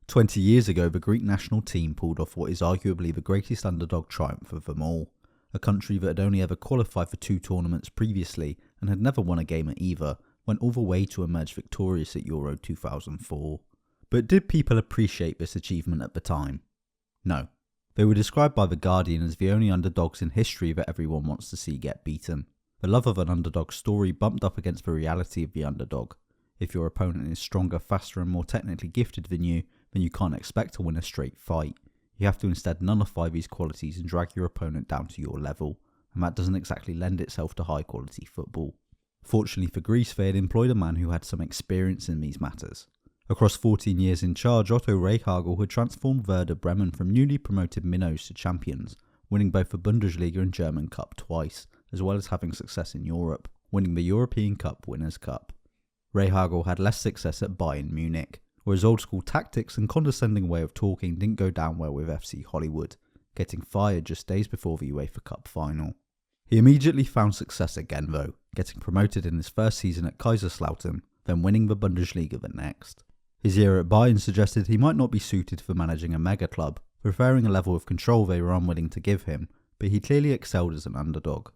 20 years ago, the Greek national team pulled off what is arguably the greatest underdog triumph of them all. A country that had only ever qualified for 2 tournaments previously and had never won a game at either, went all the way to emerge victorious at Euro 2004. But did people appreciate this achievement at the time? No. They were described by The Guardian as the only underdogs in history that everyone wants to see get beaten. The love of an underdog story bumped up against the reality of the underdog. If your opponent is stronger, faster and more technically gifted than you, then you can't expect to win a straight fight. You have to instead nullify these qualities and drag your opponent down to your level, and that doesn't exactly lend itself to high quality football. Fortunately for Greece, they had employed a man who had some experience in these matters. Across 14 years in charge, Otto Rehhagel had transformed Werder Bremen from newly promoted minnows to champions, winning both the Bundesliga and German Cup twice, as well as having success in Europe, winning the European Cup Winners' Cup. Rehhagel had less success at Bayern Munich, where his old-school tactics and condescending way of talking didn't go down well with FC Hollywood, getting fired just days before the UEFA Cup final. He immediately found success again though, getting promoted in his first season at Kaiserslautern, then winning the Bundesliga the next. His year at Bayern suggested he might not be suited for managing a mega club, preferring a level of control they were unwilling to give him, but he clearly excelled as an underdog.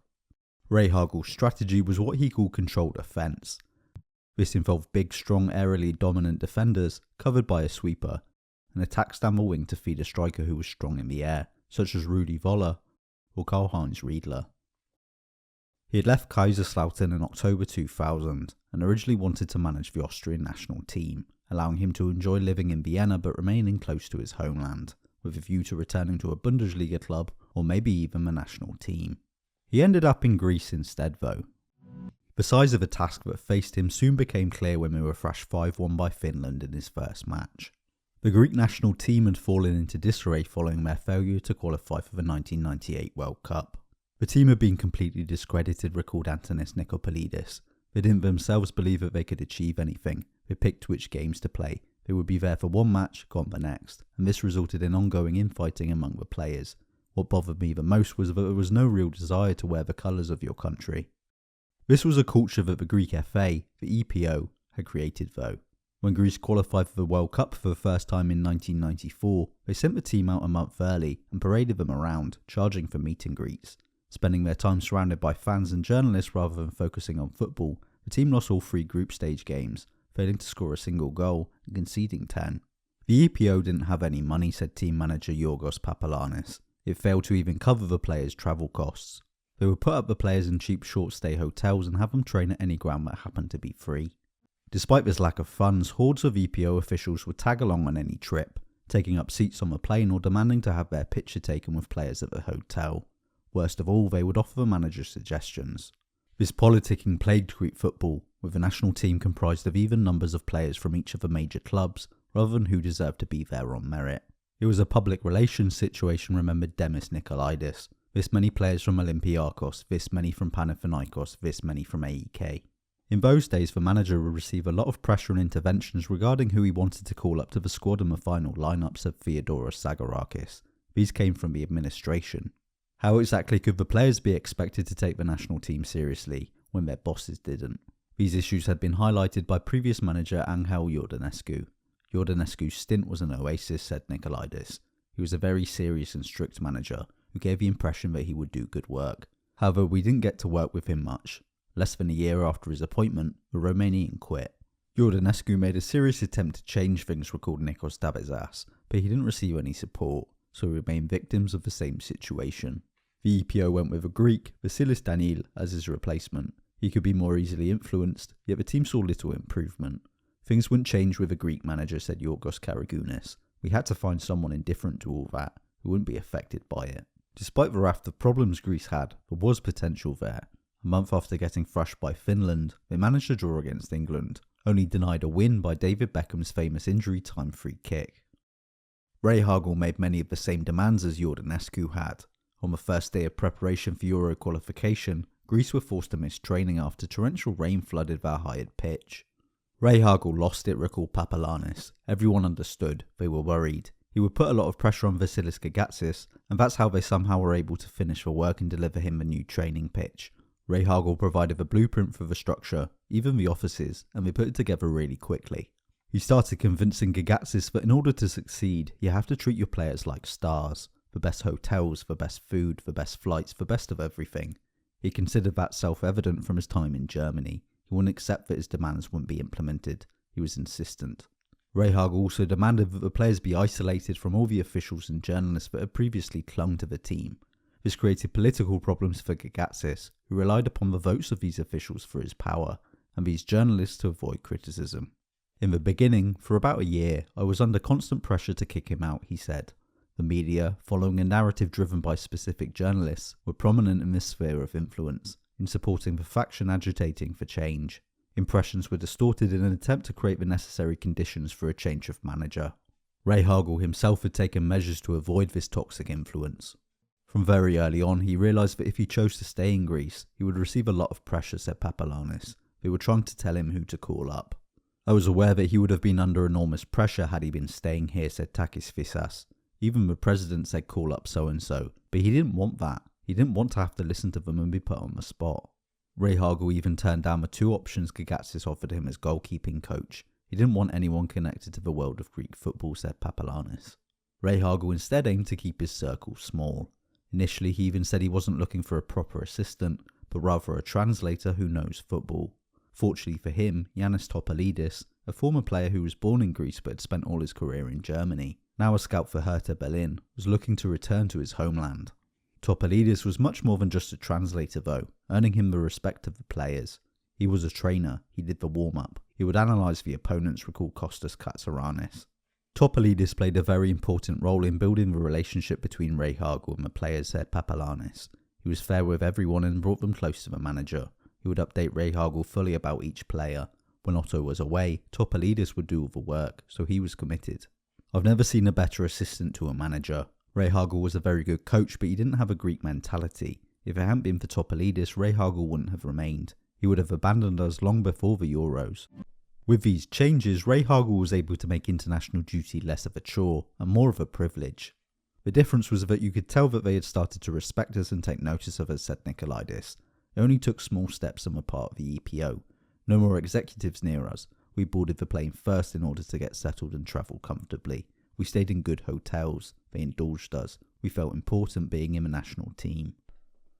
Rehhagel's strategy was what he called controlled offence. This involved big, strong, aerially dominant defenders, covered by a sweeper, and attacks down the wing to feed a striker who was strong in the air, such as Rudi Völler or Karl-Heinz Riedler. He had left Kaiserslautern in October 2000 and originally wanted to manage the Austrian national team, allowing him to enjoy living in Vienna but remaining close to his homeland, with a view to returning to a Bundesliga club or maybe even the national team. He ended up in Greece instead though. The size of the task that faced him soon became clear when they were thrashed 5-1 by Finland in his first match. The Greek national team had fallen into disarray following their failure to qualify for the 1998 World Cup. The team had been completely discredited, recalled Antonis Nicopolidis. They didn't themselves believe that they could achieve anything. They picked which games to play. They would be there for one match, gone the next, and this resulted in ongoing infighting among the players. What bothered me the most was that there was no real desire to wear the colours of your country. This was a culture that the Greek FA, the EPO, had created though. When Greece qualified for the World Cup for the first time in 1994, they sent the team out a month early and paraded them around, charging for meet and greets. Spending their time surrounded by fans and journalists rather than focusing on football, the team lost all 3 group stage games, failing to score a single goal and conceding 10. The EPO didn't have any money, said team manager Yorgos Papallanis. It failed to even cover the players' travel costs. They would put up the players in cheap short-stay hotels and have them train at any ground that happened to be free. Despite this lack of funds, hordes of EPO officials would tag along on any trip, taking up seats on the plane or demanding to have their picture taken with players at the hotel. Worst of all, they would offer the manager suggestions. This politicking plagued Greek football, with the national team comprised of even numbers of players from each of the major clubs, rather than who deserved to be there on merit. It was a public relations situation, remembered Demis Nicolidis. This many players from Olympiakos, this many from Panathinaikos, this many from AEK. In those days, the manager would receive a lot of pressure and interventions regarding who he wanted to call up to the squad in the final lineup, said Theodoros Zagorakis. These came from the administration. How exactly could the players be expected to take the national team seriously when their bosses didn't? These issues had been highlighted by previous manager Angel Iordanescu. Iordanescu's stint was an oasis, said Nicolidis. He was a very serious and strict manager who gave the impression that he would do good work. However, we didn't get to work with him much. Less than a year after his appointment, the Romanian quit. Iordanescu made a serious attempt to change things, recalled Nikos Dabezas, but he didn't receive any support, so we remained victims of the same situation. The EPO went with a Greek, Vasilis Danil, as his replacement. He could be more easily influenced, yet the team saw little improvement. Things wouldn't change with a Greek manager, said Yorgos Karagounis. We had to find someone indifferent to all that, who wouldn't be affected by it. Despite the raft of problems Greece had, there was potential there. A month after getting thrashed by Finland, they managed a draw against England, only denied a win by David Beckham's famous injury time free kick. Rehhagel made many of the same demands as Iordanescu had. On the first day of preparation for Euro qualification, Greece were forced to miss training after torrential rain flooded their hired pitch. Rehhagel lost it, recalled Papallanis. Everyone understood, they were worried. He would put a lot of pressure on Vasilis Gagatsis, and that's how they somehow were able to finish the work and deliver him a new training pitch. Rehhagel provided the blueprint for the structure, even the offices, and they put it together really quickly. He started convincing Gigatsis that in order to succeed, you have to treat your players like stars. The best hotels, the best food, the best flights, the best of everything. He considered that self-evident from his time in Germany. He wouldn't accept that his demands wouldn't be implemented. He was insistent. Rehhagel also demanded that the players be isolated from all the officials and journalists that had previously clung to the team. This created political problems for Gigatsis, who relied upon the votes of these officials for his power, and these journalists to avoid criticism. In the beginning, for about a year, I was under constant pressure to kick him out, he said. The media, following a narrative driven by specific journalists, were prominent in this sphere of influence, in supporting the faction agitating for change. Impressions were distorted in an attempt to create the necessary conditions for a change of manager. Rehhagel himself had taken measures to avoid this toxic influence. From very early on, he realised that if he chose to stay in Greece, he would receive a lot of pressure, said Papalounis. They were trying to tell him who to call up. I was aware that he would have been under enormous pressure had he been staying here, said Takis Fissas. Even the president said call up so-and-so, but he didn't want that. He didn't want to have to listen to them and be put on the spot. Rehhagel even turned down the 2 options Gigatsis offered him as goalkeeping coach. He didn't want anyone connected to the world of Greek football, said Papalounis. Rehhagel instead aimed to keep his circle small. Initially, he even said he wasn't looking for a proper assistant, but rather a translator who knows football. Fortunately for him, Yannis Topalidis, a former player who was born in Greece but had spent all his career in Germany, now a scout for Hertha Berlin, was looking to return to his homeland. Topalidis was much more than just a translator though, earning him the respect of the players. He was a trainer, he did the warm-up, he would analyse the opponents, recalled Kostas Katsaranis. Topalidis played a very important role in building the relationship between Rehhagel and the players, said Papalounis. He was fair with everyone and brought them close to the manager. He would update Rehhagel fully about each player. When Otto was away, Topalidis would do all the work, so he was committed. I've never seen a better assistant to a manager. Rehhagel was a very good coach, but he didn't have a Greek mentality. If it hadn't been for Topalidis, Rehhagel wouldn't have remained. He would have abandoned us long before the Euros. With these changes, Rehhagel was able to make international duty less of a chore and more of a privilege. The difference was that you could tell that they had started to respect us and take notice of us, said Nikolaidis. It only took small steps on the part of the EPO. No more executives near us. We boarded the plane first in order to get settled and travel comfortably. We stayed in good hotels. They indulged us. We felt important being in the national team.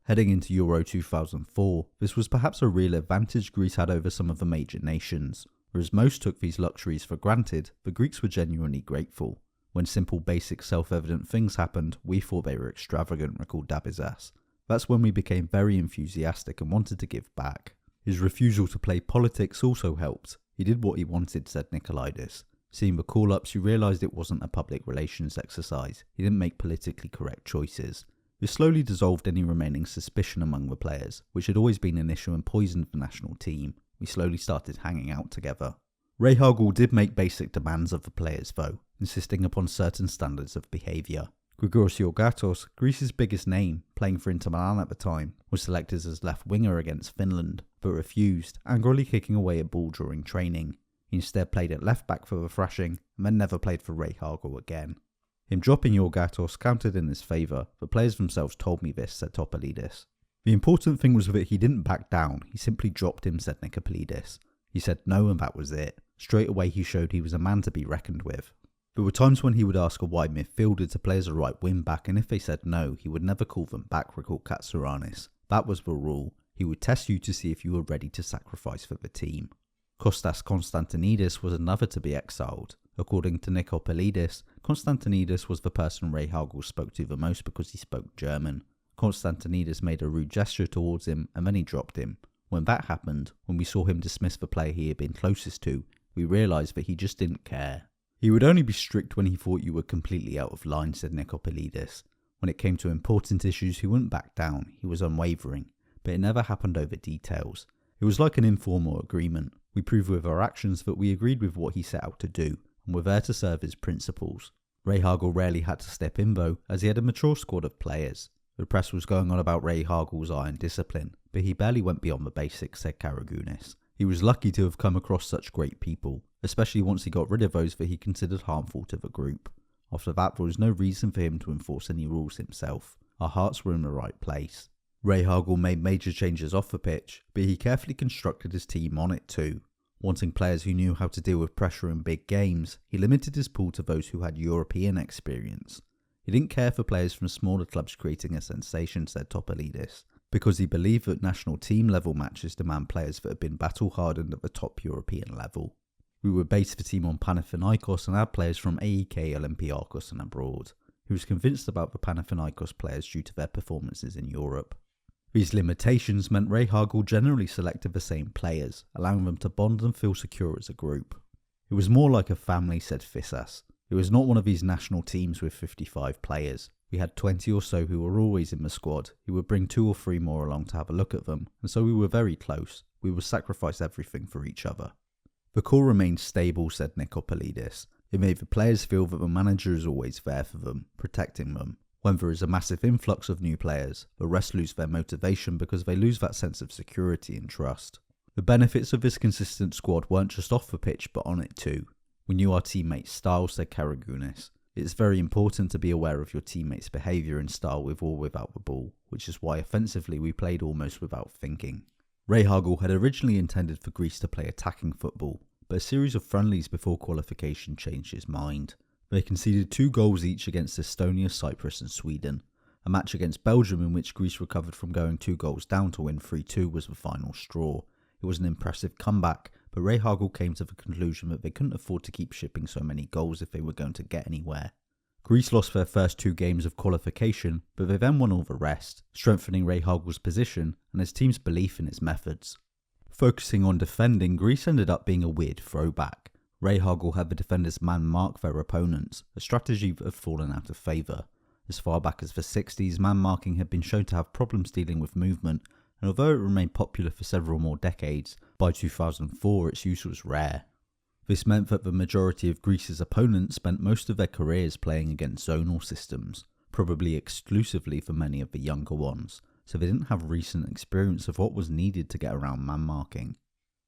Heading into Euro 2004, this was perhaps a real advantage Greece had over some of the major nations. Whereas most took these luxuries for granted, the Greeks were genuinely grateful. When simple, basic, self-evident things happened, we thought they were extravagant, recalled Dabizas. That's when we became very enthusiastic and wanted to give back. His refusal to play politics also helped. He did what he wanted, said Nikolaidis. Seeing the call-ups, you realised it wasn't a public relations exercise. He didn't make politically correct choices. This slowly dissolved any remaining suspicion among the players, which had always been an issue and poisoned the national team. We slowly started hanging out together. Rehhagel did make basic demands of the players though, insisting upon certain standards of behaviour. Grigoris Yorgatos, Greece's biggest name, playing for Inter Milan at the time, was selected as left winger against Finland, but refused, angrily kicking away a ball during training. He instead played at left back for the thrashing, and then never played for Rehhagel again. Him dropping Yorgatos counted in his favour, the players themselves told me this, said Topalidis. The important thing was that he didn't back down, he simply dropped him, said Nikolaidis. He said no and that was it. Straight away he showed he was a man to be reckoned with. There were times when he would ask a wide midfielder to play as a right wing back, and if they said no, he would never call them back, recalled Katsaranis. That was the rule. He would test you to see if you were ready to sacrifice for the team. Kostas Konstantinidis was another to be exiled. According to Nikolaidis, Konstantinidis was the person Rehhagel spoke to the most because he spoke German. Konstantinidis made a rude gesture towards him and then he dropped him. When that happened, when we saw him dismiss the player he had been closest to, we realised that he just didn't care. He would only be strict when he thought you were completely out of line, said Nikolaidis. When it came to important issues, he wouldn't back down. He was unwavering, but it never happened over details. It was like an informal agreement. We proved with our actions that we agreed with what he set out to do, and were there to serve his principles. Rehhagel rarely had to step in though, as he had a mature squad of players. The press was going on about Rehhagel's iron discipline, but he barely went beyond the basics, said Karagounis. He was lucky to have come across such great people, especially once he got rid of those that he considered harmful to the group. After that, there was no reason for him to enforce any rules himself. Our hearts were in the right place. Rehhagel made major changes off the pitch, but he carefully constructed his team on it too. Wanting players who knew how to deal with pressure in big games, he limited his pool to those who had European experience. He didn't care for players from smaller clubs creating a sensation, said Topalidis, because he believed that national team level matches demand players that had been battle hardened at the top European level. We would base the team on Panathinaikos and add players from AEK, Olympiakos and abroad. He was convinced about the Panathinaikos players due to their performances in Europe. These limitations meant Rehhagel generally selected the same players, allowing them to bond and feel secure as a group. It was more like a family, said Fissas. It was not one of these national teams with 55 players. We had 20 or so who were always in the squad. He would bring 2 or 3 more along to have a look at them, and so we were very close. We would sacrifice everything for each other. The core remained stable, said Nikopoulos. It made the players feel that the manager is always there for them, protecting them. When there is a massive influx of new players, the rest lose their motivation because they lose that sense of security and trust. The benefits of this consistent squad weren't just off the pitch but on it too. We knew our teammates' style, said Karagounis. It's very important to be aware of your teammates' behaviour and style with or without the ball, which is why offensively we played almost without thinking. Rehhagel had originally intended for Greece to play attacking football, but a series of friendlies before qualification changed his mind. They conceded 2 goals each against Estonia, Cyprus and Sweden. A match against Belgium in which Greece recovered from going 2 goals down to win 3-2 was the final straw. It was an impressive comeback, but Rehhagel came to the conclusion that they couldn't afford to keep shipping so many goals if they were going to get anywhere. Greece lost their first 2 games of qualification, but they then won all the rest, strengthening Rehhagel's position and his team's belief in his methods. Focusing on defending, Greece ended up being a weird throwback. Rehhagel had the defenders man-mark their opponents, a strategy that had fallen out of favour. As far back as the 60s, man-marking had been shown to have problems dealing with movement, and although it remained popular for several more decades, by 2004 its use was rare. This meant that the majority of Greece's opponents spent most of their careers playing against zonal systems, probably exclusively for many of the younger ones, so they didn't have recent experience of what was needed to get around man-marking.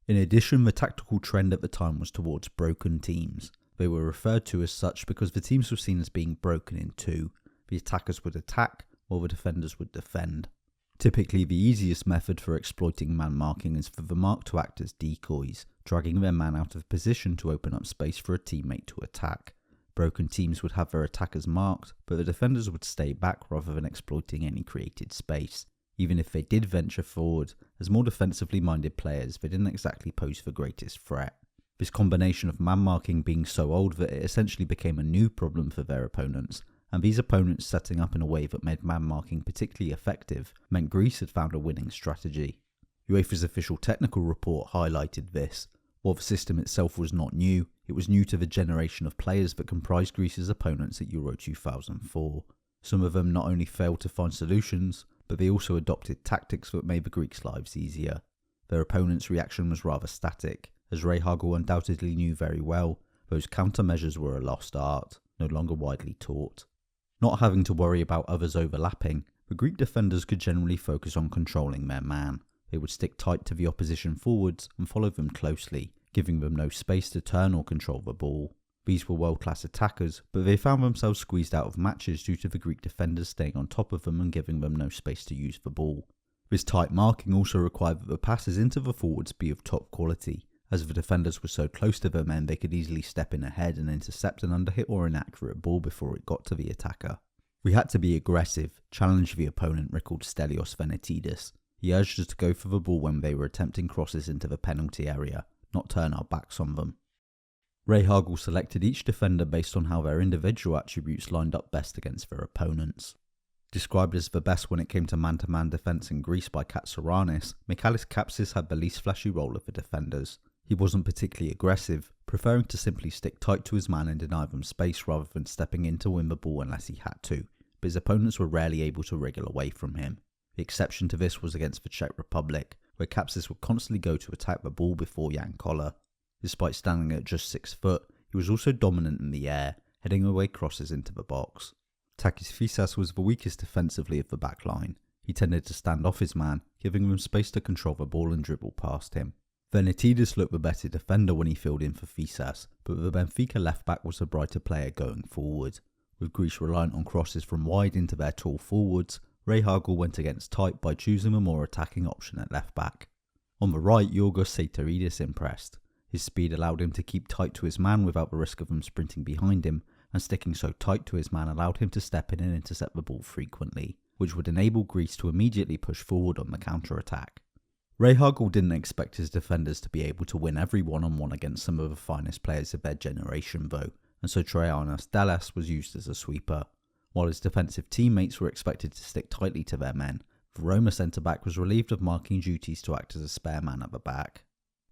In addition, the tactical trend at the time was towards broken teams. They were referred to as such because the teams were seen as being broken in 2. The attackers would attack, while the defenders would defend. Typically, the easiest method for exploiting man-marking is for the mark to act as decoys, dragging their man out of position to open up space for a teammate to attack. Broken teams would have their attackers marked, but the defenders would stay back rather than exploiting any created space. Even if they did venture forward, as more defensively minded players, they didn't exactly pose the greatest threat. This combination of man-marking being so old that it essentially became a new problem for their opponents, and these opponents setting up in a way that made man-marking particularly effective, meant Greece had found a winning strategy. UEFA's official technical report highlighted this. While the system itself was not new, it was new to the generation of players that comprised Greece's opponents at Euro 2004. Some of them not only failed to find solutions, but they also adopted tactics that made the Greeks' lives easier. Their opponent's reaction was rather static. As Rehhagel undoubtedly knew very well, those countermeasures were a lost art, no longer widely taught. Not having to worry about others overlapping, the Greek defenders could generally focus on controlling their man. They would stick tight to the opposition forwards and follow them closely, giving them no space to turn or control the ball. These were world-class attackers, but they found themselves squeezed out of matches due to the Greek defenders staying on top of them and giving them no space to use the ball. This tight marking also required that the passes into the forwards be of top quality. As the defenders were so close to their men, they could easily step in ahead and intercept an underhit or inaccurate ball before it got to the attacker. We had to be aggressive, challenge the opponent, recalled Stelios Venetidis. He urged us to go for the ball when they were attempting crosses into the penalty area, not turn our backs on them. Rehhagel selected each defender based on how their individual attributes lined up best against their opponents. Described as the best when it came to man-to-man defence in Greece by Katsouranis, Michalis Kapsis had the least flashy role of the defenders. He wasn't particularly aggressive, preferring to simply stick tight to his man and deny them space rather than stepping in to win the ball unless he had to, but his opponents were rarely able to wriggle away from him. The exception to this was against the Czech Republic, where Kapsis would constantly go to attack the ball before Jan Koller. Despite standing at just 6 foot, he was also dominant in the air, heading away crosses into the box. Takis Fissas was the weakest defensively of the back line. He tended to stand off his man, giving them space to control the ball and dribble past him. Venetidis looked the better defender when he filled in for Fissas, but the Benfica left-back was the brighter player going forward. With Greece reliant on crosses from wide into their tall forwards, Rehhagel went against type by choosing a more attacking option at left-back. On the right, Yorgos Seiteridis impressed. His speed allowed him to keep tight to his man without the risk of him sprinting behind him, and sticking so tight to his man allowed him to step in and intercept the ball frequently, which would enable Greece to immediately push forward on the counter-attack. Rehhagel didn't expect his defenders to be able to win every one-on-one against some of the finest players of their generation though, and so Trajanos Dallas was used as a sweeper. While his defensive teammates were expected to stick tightly to their men, the Roma centre-back was relieved of marking duties to act as a spare man at the back.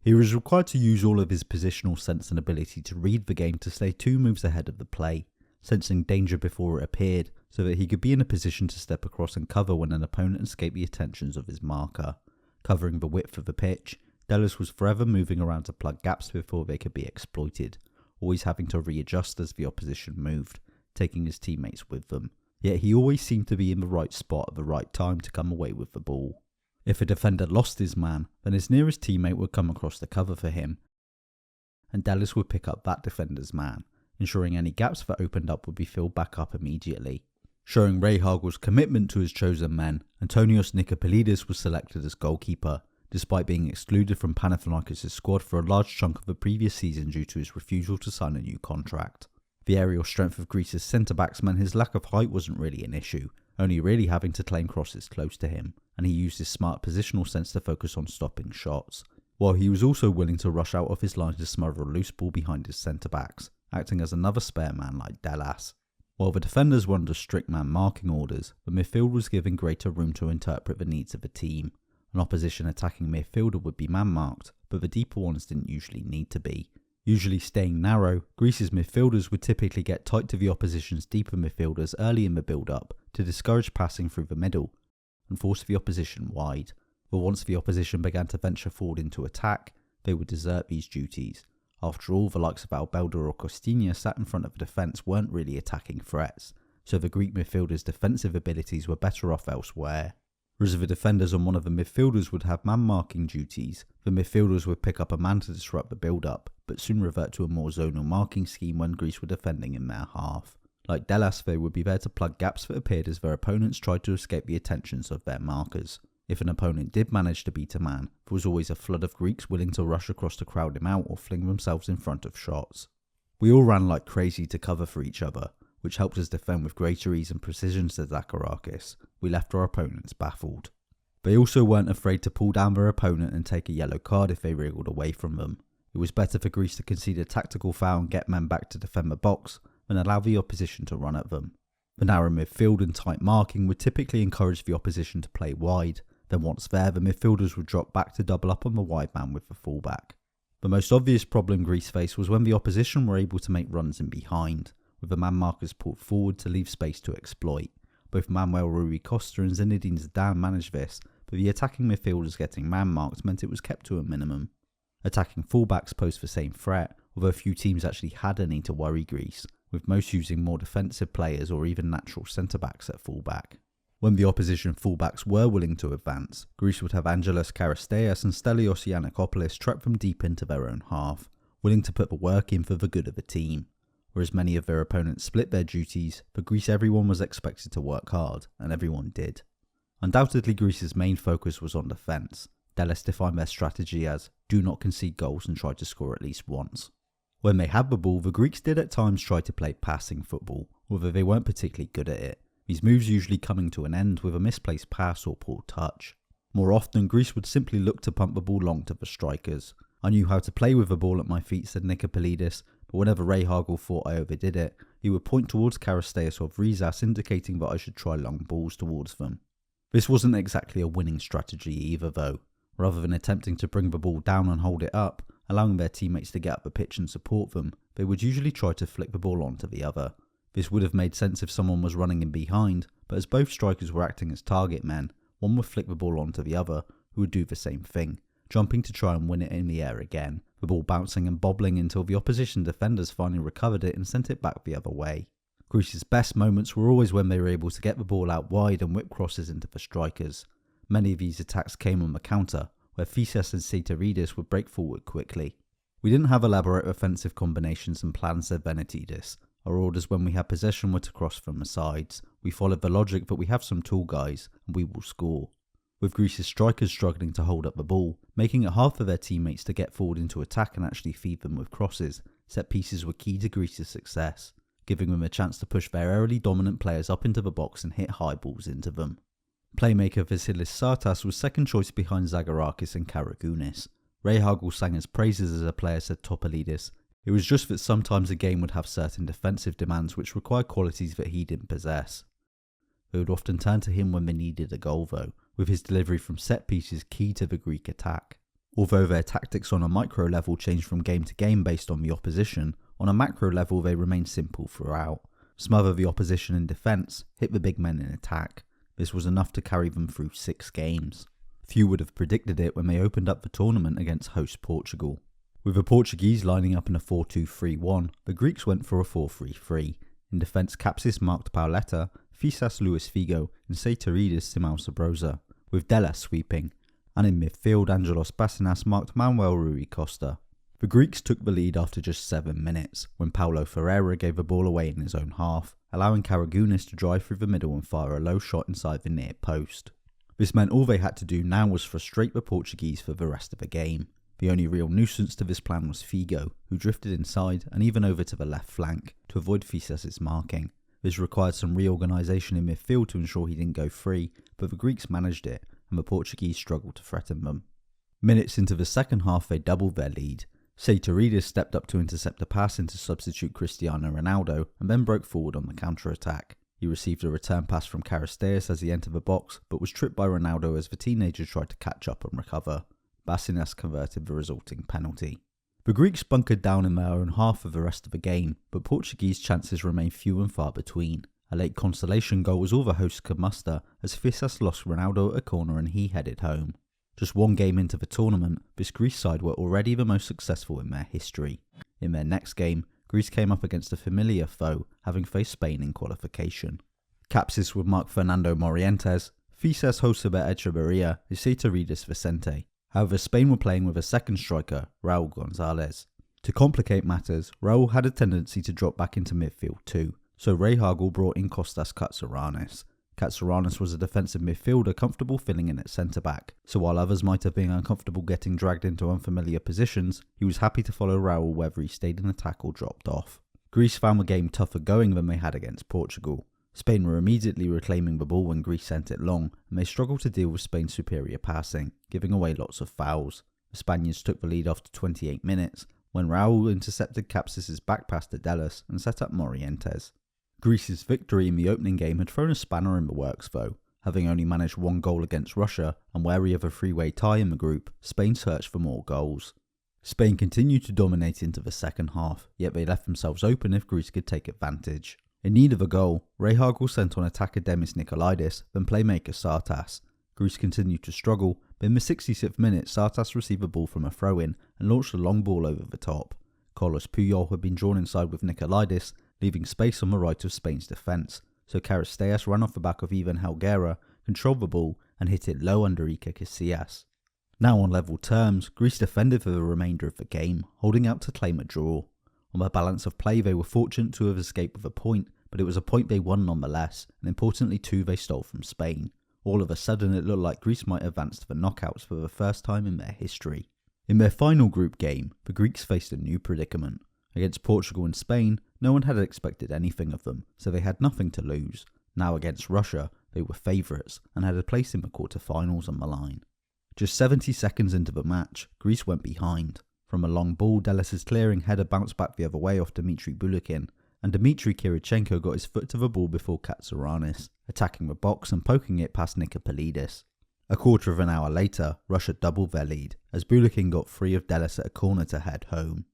He was required to use all of his positional sense and ability to read the game to stay 2 moves ahead of the play, sensing danger before it appeared, so that he could be in a position to step across and cover when an opponent escaped the attentions of his marker. Covering the width of the pitch, Dallas was forever moving around to plug gaps before they could be exploited, always having to readjust as the opposition moved, taking his teammates with them. Yet he always seemed to be in the right spot at the right time to come away with the ball. If a defender lost his man, then his nearest teammate would come across the cover for him, and Dallas would pick up that defender's man, ensuring any gaps that opened up would be filled back up immediately. Showing Rehhagel's commitment to his chosen men, Antonios Nicopolidis was selected as goalkeeper, despite being excluded from Panathinaikos' squad for a large chunk of the previous season due to his refusal to sign a new contract. The aerial strength of Greece's centre-backs meant his lack of height wasn't really an issue, only really having to claim crosses close to him, and he used his smart positional sense to focus on stopping shots, while he was also willing to rush out of his line to smother a loose ball behind his centre-backs, acting as another spare man like Dallas. While the defenders were under strict man marking orders, the midfield was given greater room to interpret the needs of the team. An opposition attacking midfielder would be man marked, but the deeper ones didn't usually need to be. Usually staying narrow, Greece's midfielders would typically get tight to the opposition's deeper midfielders early in the build-up to discourage passing through the middle and force the opposition wide. But once the opposition began to venture forward into attack, they would desert these duties. After all, the likes of Albelda or Costinha sat in front of the defence weren't really attacking threats, so the Greek midfielders' defensive abilities were better off elsewhere. Whereas if the defenders on one of the midfielders would have man-marking duties, the midfielders would pick up a man to disrupt the build-up, but soon revert to a more zonal marking scheme when Greece were defending in their half. Like Dallas, they would be there to plug gaps that appeared as their opponents tried to escape the attentions of their markers. If an opponent did manage to beat a man, there was always a flood of Greeks willing to rush across to crowd him out or fling themselves in front of shots. We all ran like crazy to cover for each other, which helped us defend with greater ease and precision, said Zacharakis. We left our opponents baffled. They also weren't afraid to pull down their opponent and take a yellow card if they wriggled away from them. It was better for Greece to concede a tactical foul and get men back to defend the box than allow the opposition to run at them. The narrow midfield and tight marking would typically encourage the opposition to play wide. Then once there, the midfielders would drop back to double up on the wide man with the fullback. The most obvious problem Greece faced was when the opposition were able to make runs in behind, with the man markers pulled forward to leave space to exploit. Both Manuel Rui Costa and Zinedine Zidane managed this, but the attacking midfielders getting man marked meant it was kept to a minimum. Attacking fullbacks posed the same threat, although few teams actually had any to worry Greece, with most using more defensive players or even natural centre-backs at fullback. When the opposition fullbacks were willing to advance, Greece would have Angelos Charisteas and Stelios Yiannakopoulos trapped from deep into their own half, willing to put the work in for the good of the team. Whereas many of their opponents split their duties, for Greece everyone was expected to work hard, and everyone did. Undoubtedly Greece's main focus was on defence. Dallas defined their strategy as, do not concede goals and try to score at least once. When they had the ball, the Greeks did at times try to play passing football, although they weren't particularly good at it. These moves usually coming to an end with a misplaced pass or poor touch. More often, Greece would simply look to pump the ball long to the strikers. I knew how to play with the ball at my feet, said Nicopolidis, but whenever Rehhagel thought I overdid it, he would point towards Charisteas or Vrizas, indicating that I should try long balls towards them. This wasn't exactly a winning strategy either though. Rather than attempting to bring the ball down and hold it up, allowing their teammates to get up the pitch and support them, they would usually try to flick the ball onto the other. This would have made sense if someone was running in behind, but as both strikers were acting as target men, one would flick the ball onto the other, who would do the same thing, jumping to try and win it in the air again, the ball bouncing and bobbling until the opposition defenders finally recovered it and sent it back the other way. Greece's best moments were always when they were able to get the ball out wide and whip crosses into the strikers. Many of these attacks came on the counter, where Physias and Seteridis would break forward quickly. We didn't have elaborate offensive combinations and plans, said Venetidis. Our orders when we had possession were to cross from the sides. We followed the logic that we have some tall guys and we will score. with Greece's strikers struggling to hold up the ball, making it hard for their teammates to get forward into attack and actually feed them with crosses. Set pieces were key to Greece's success, giving them a chance to push their early dominant players up into the box and hit high balls into them. Playmaker Vasilis Sartas was second choice behind Zagorakis and Karagounis. Rehhagel sang his praises as a player, said Topalidis. It was just that sometimes a game would have certain defensive demands which required qualities that he didn't possess. They would often turn to him when they needed a goal though, with his delivery from set pieces key to the Greek attack. Although their tactics on a micro level changed from game to game based on the opposition, on a macro level they remained simple throughout. Smother the opposition in defence, hit the big men in attack. This was enough to carry them through 6 games. Few would have predicted it when they opened up the tournament against host Portugal. With the Portuguese lining up in a 4-2-3-1, the Greeks went for a 4-3-3. In defence, Kapsis marked Pauletta, Fisas Luis Figo, and Seitaridis Simão Sabrosa, with Delas sweeping, and in midfield Angelos Bassinas marked Manuel Rui Costa. The Greeks took the lead after just 7 minutes, when Paulo Ferreira gave the ball away in his own half, allowing Karagounis to drive through the middle and fire a low shot inside the near post. This meant all they had to do now was frustrate the Portuguese for the rest of the game. The only real nuisance to this plan was Figo, who drifted inside and even over to the left flank to avoid Fisas' marking. This required some reorganisation in midfield to ensure he didn't go free, but the Greeks managed it, and the Portuguese struggled to threaten them. Minutes into the second half they doubled their lead. Seitaridis stepped up to intercept a pass into substitute Cristiano Ronaldo and then broke forward on the counter-attack. He received a return pass from Karisteas as he entered the box, but was tripped by Ronaldo as the teenager tried to catch up and recover. Bassinas converted the resulting penalty. The Greeks bunkered down in their own half for the rest of the game, but Portuguese chances remained few and far between. A late consolation goal was all the hosts could muster as Fisas lost Ronaldo at a corner and he headed home. Just 1 game into the tournament, this Greece side were already the most successful in their history. In their next game, Greece came up against a familiar foe, having faced Spain in qualification. Kapsis would mark Fernando Morientes, Fisas Joseba Echeverria, and Seitaridis Vicente. However, Spain were playing with a second striker, Raul Gonzalez. To complicate matters, Raul had a tendency to drop back into midfield too, so Rehhagel brought in Kostas Katsourannis. Katsourannis was a defensive midfielder comfortable filling in at centre-back, so while others might have been uncomfortable getting dragged into unfamiliar positions, he was happy to follow Raul whether he stayed in attack or dropped off. Greece found the game tougher going than they had against Portugal. Spain were immediately reclaiming the ball when Greece sent it long, and they struggled to deal with Spain's superior passing, giving away lots of fouls. The Spaniards took the lead after 28 minutes, when Raul intercepted Kapsis' back pass to Delas and set up Morientes. Greece's victory in the opening game had thrown a spanner in the works though. Having only managed 1 goal against Russia, and wary of a 3-way tie in the group, Spain searched for more goals. Spain continued to dominate into the second half, yet they left themselves open if Greece could take advantage. In need of a goal, Rehhagel sent on attacker Demis Nikolaidis, then playmaker Sartas. Greece continued to struggle, but in the 66th minute Sartas received a ball from a throw-in and launched a long ball over the top. Carlos Puyol had been drawn inside with Nikolaidis, leaving space on the right of Spain's defence, so Karisteas ran off the back of Ivan Helguera, controlled the ball and hit it low under Iker Casillas. Now on level terms, Greece defended for the remainder of the game, holding out to claim a draw. On the balance of play they were fortunate to have escaped with a point, but it was a point they won nonetheless, and importantly 2 they stole from Spain. All of a sudden it looked like Greece might advance to the knockouts for the first time in their history. In their final group game, the Greeks faced a new predicament. Against Portugal and Spain, no one had expected anything of them, so they had nothing to lose. Now against Russia, they were favourites and had a place in the quarter-finals on the line. Just 70 seconds into the match, Greece went behind. From a long ball, Delas' clearing header bounced back the other way off Dmitry Bulikin, and Dmitry Kirichenko got his foot to the ball before Katsourannis, attacking the box and poking it past Nicopolidis. A quarter of an hour later, Russia doubled their lead, as Bulikin got free of Delas at a corner to head home.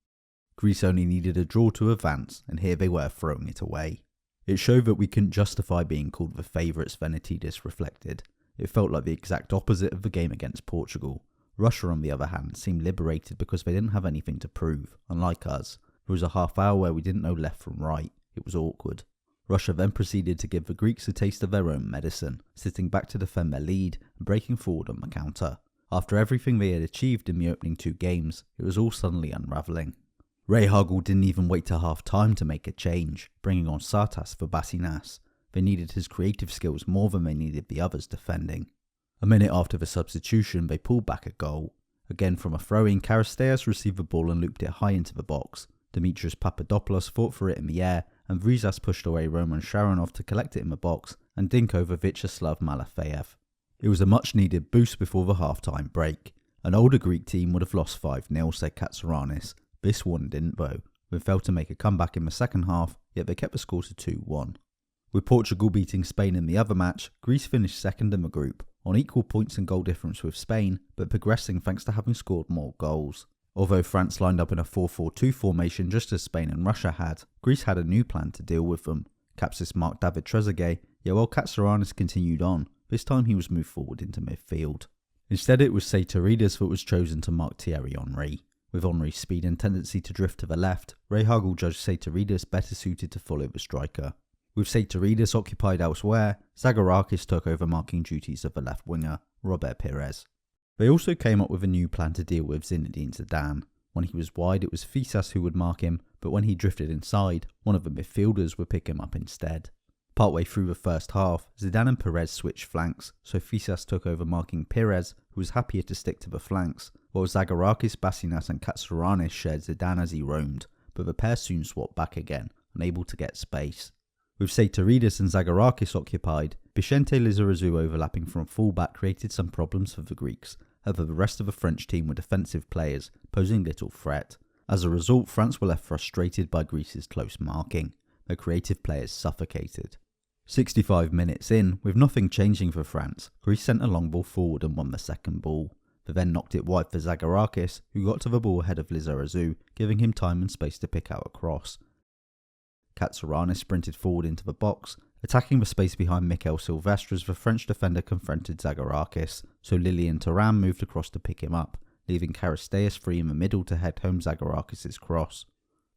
Greece only needed a draw to advance, and here they were throwing it away. It showed that we couldn't justify being called the favourites, Venetidis reflected. It felt like the exact opposite of the game against Portugal. Russia, on the other hand, seemed liberated because they didn't have anything to prove, unlike us. There was a half hour where we didn't know left from right. It was awkward. Russia then proceeded to give the Greeks a taste of their own medicine, sitting back to defend their lead and breaking forward on the counter. After everything they had achieved in the opening 2 games, it was all suddenly unravelling. Rehhagel didn't even wait till half-time to make a change, bringing on Sartas for Bassinas. They needed his creative skills more than they needed the others defending. A minute after the substitution, they pulled back a goal. Again from a throw-in, Karisteas received the ball and looped it high into the box. Dimitris Papadopoulos fought for it in the air, and Vrizas pushed away Roman Sharonov to collect it in the box and dink over Vyacheslav Malafeyev. It was a much-needed boost before the half-time break. An older Greek team would have lost 5-0, said Katsourannis. This one didn't though. They failed to make a comeback in the second half, yet they kept the score to 2-1. With Portugal beating Spain in the other match, Greece finished second in the group, on equal points and goal difference with Spain, but progressing thanks to having scored more goals. Although France lined up in a 4-4-2 formation just as Spain and Russia had, Greece had a new plan to deal with them. Capsis marked David Trezeguet, yet while Katsourannis continued on, this time he was moved forward into midfield. Instead it was Seitorides that was chosen to mark Thierry Henry. With Henry's speed and tendency to drift to the left, Rehhagel judged Seitorides better suited to follow the striker. With Seitorides occupied elsewhere, Zagorakis took over marking duties of the left winger, Robert Pires. They also came up with a new plan to deal with Zinedine Zidane. When he was wide it was Vizas who would mark him, but when he drifted inside, one of the midfielders would pick him up instead. Partway through the first half, Zidane and Pires switched flanks, so Vizas took over marking Pires, who was happier to stick to the flanks, while Zagorakis, Bassinas and Katsourannis shared Zidane as he roamed, but the pair soon swapped back again, unable to get space. With Seitorides and Zagorakis occupied, Vicente Lizarazu overlapping from fullback created some problems for the Greeks, however the rest of the French team were defensive players, posing little threat. As a result, France were left frustrated by Greece's close marking. Their creative players suffocated. 65 minutes in, with nothing changing for France, Greece sent a long ball forward and won the second ball. They then knocked it wide for Zagorakis, who got to the ball ahead of Lizarazu, giving him time and space to pick out a cross. Katsourannis sprinted forward into the box, attacking the space behind Mikel Silvestre as the French defender confronted Zagorakis, so Lilian Thuram moved across to pick him up, leaving Karisteas free in the middle to head home Zagorakis' cross.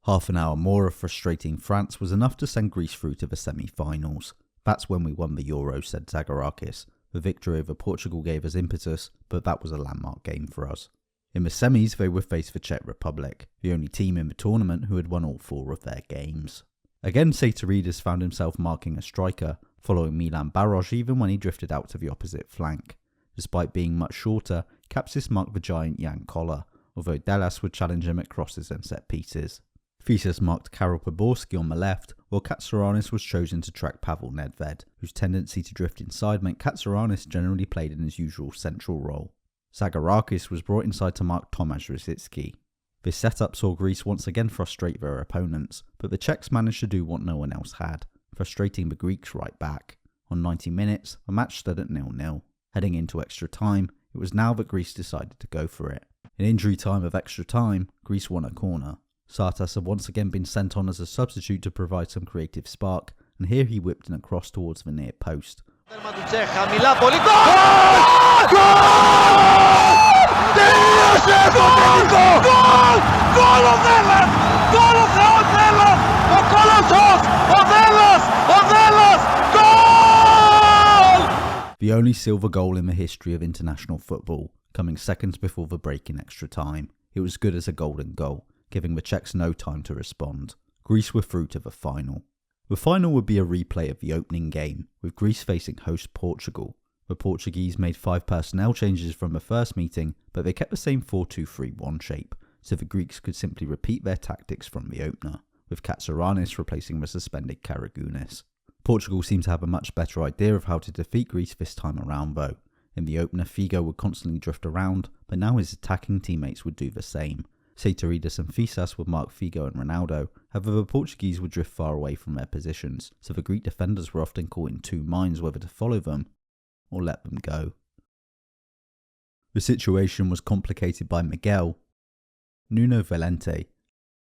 Half an hour more of frustrating France was enough to send Greece through to the semi-finals. That's when we won the Euro, said Zagorakis. The victory over Portugal gave us impetus, but that was a landmark game for us. In the semis, they would face the Czech Republic, the only team in the tournament who had won all 4 of their games. Again, Seitorides found himself marking a striker, following Milan Baros even when he drifted out to the opposite flank. Despite being much shorter, Capsis marked the giant Jan Koller, although Delas would challenge him at crosses and set pieces. Vizas marked Karol Poborski on the left, while Katsourannis was chosen to track Pavel Nedved, whose tendency to drift inside meant Katsourannis generally played in his usual central role. Zagorakis was brought inside to mark Tomasz Rosicki. This setup saw Greece once again frustrate their opponents, but the Czechs managed to do what no one else had, frustrating the Greeks right back. On 90 minutes, the match stood at 0-0. Heading into extra time, it was now that Greece decided to go for it. In injury time of extra time, Greece won a corner. Sartas had once again been sent on as a substitute to provide some creative spark, and here he whipped an across towards the near post. The only silver goal in the history of international football, coming seconds before the break in extra time. It was good as a golden goal, giving the Czechs no time to respond. Greece were through to the final. The final would be a replay of the opening game, with Greece facing host Portugal. The Portuguese made 5 personnel changes from the first meeting, but they kept the same 4-2-3-1 shape, so the Greeks could simply repeat their tactics from the opener, with Katsourannis replacing the suspended Karagounis. Portugal seemed to have a much better idea of how to defeat Greece this time around though. In the opener, Figo would constantly drift around, but now his attacking teammates would do the same. Seitorides and Vizas would mark Figo and Ronaldo, however the Portuguese would drift far away from their positions, so the Greek defenders were often caught in 2 minds whether to follow them or let them go. The situation was complicated by Miguel, Nuno Valente,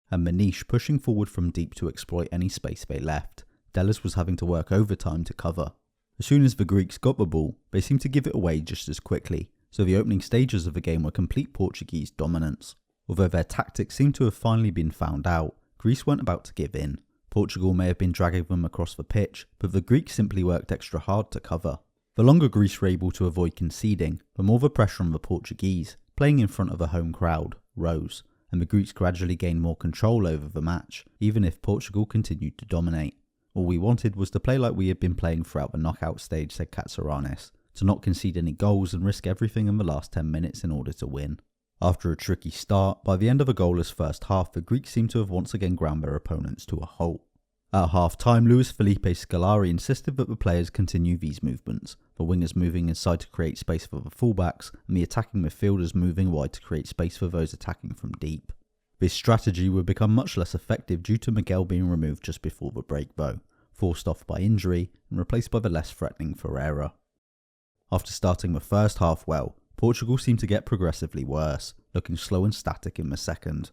and Maniche pushing forward from deep to exploit any space they left. Delas was having to work overtime to cover. As soon as the Greeks got the ball, they seemed to give it away just as quickly, so the opening stages of the game were complete Portuguese dominance. Although their tactics seemed to have finally been found out, Greece weren't about to give in. Portugal may have been dragging them across the pitch, but the Greeks simply worked extra hard to cover. The longer Greece were able to avoid conceding, the more the pressure on the Portuguese, playing in front of a home crowd, rose, and the Greeks gradually gained more control over the match, even if Portugal continued to dominate. All we wanted was to play like we had been playing throughout the knockout stage, said Katsourannis. to not concede any goals and risk everything in the last 10 minutes in order to win. After a tricky start, by the end of a goalless first half, the Greeks seemed to have once again ground their opponents to a halt. At half-time, Luis Felipe Scolari insisted that the players continue these movements, the wingers moving inside to create space for the fullbacks, and the attacking midfielders moving wide to create space for those attacking from deep. This strategy would become much less effective due to Miguel being removed just before the break though, forced off by injury and replaced by the less threatening Ferreira. After starting the first half well, Portugal seemed to get progressively worse, looking slow and static in the second.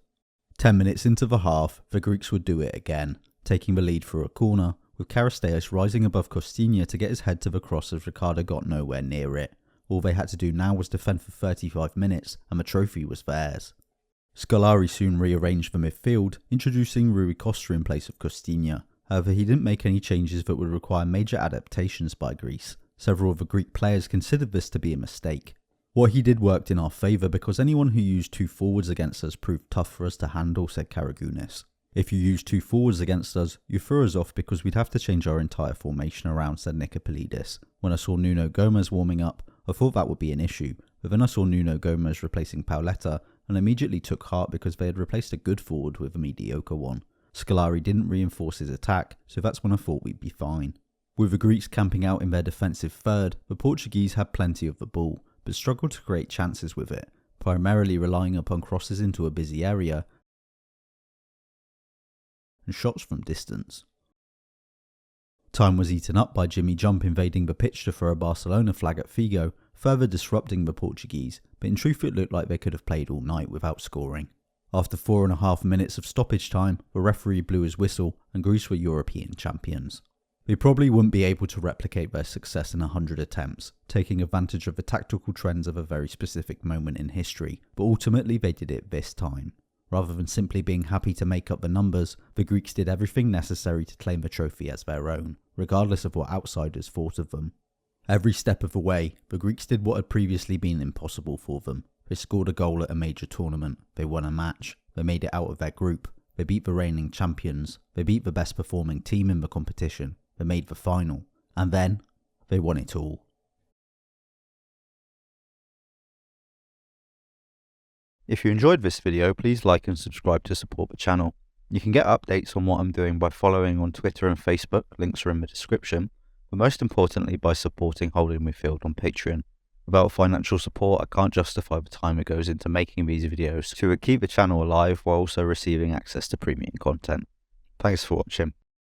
10 minutes into the half, the Greeks would do it again, taking the lead through a corner, with Karisteas rising above Costinha to get his head to the cross as Rehhagel got nowhere near it. All they had to do now was defend for 35 minutes and the trophy was theirs. Scolari soon rearranged the midfield, introducing Rui Costa in place of Costinha. However, he didn't make any changes that would require major adaptations by Greece. Several of the Greek players considered this to be a mistake. What he did worked in our favour because anyone who used two forwards against us proved tough for us to handle, said Karagounis. If you use two forwards against us, you threw us off because we'd have to change our entire formation around, said Nicopolidis. When I saw Nuno Gomes warming up, I thought that would be an issue, but then I saw Nuno Gomes replacing Pauleta and immediately took heart because they had replaced a good forward with a mediocre one. Scolari didn't reinforce his attack, so that's when I thought we'd be fine. With the Greeks camping out in their defensive third, the Portuguese had plenty of the ball, but struggled to create chances with it, primarily relying upon crosses into a busy area and shots from distance. Time was eaten up by Jimmy Jump invading the pitch to throw a Barcelona flag at Figo, further disrupting the Portuguese, but in truth it looked like they could have played all night without scoring. After 4.5 minutes of stoppage time, the referee blew his whistle and Greece were European champions. They probably wouldn't be able to replicate their success in 100 attempts, taking advantage of the tactical trends of a very specific moment in history, but ultimately they did it this time. Rather than simply being happy to make up the numbers, the Greeks did everything necessary to claim the trophy as their own, regardless of what outsiders thought of them. Every step of the way, the Greeks did what had previously been impossible for them. They scored a goal at a major tournament, they won a match, they made it out of their group, they beat the reigning champions, they beat the best performing team in the competition, they made the final, and then they won it all. If you enjoyed this video, please like and subscribe to support the channel. You can get updates on what I'm doing by following on Twitter and Facebook, links are in the description, but most importantly by supporting Holding Midfield on Patreon. Without financial support, I can't justify the time it goes into making these videos to keep the channel alive while also receiving access to premium content. Thanks for watching.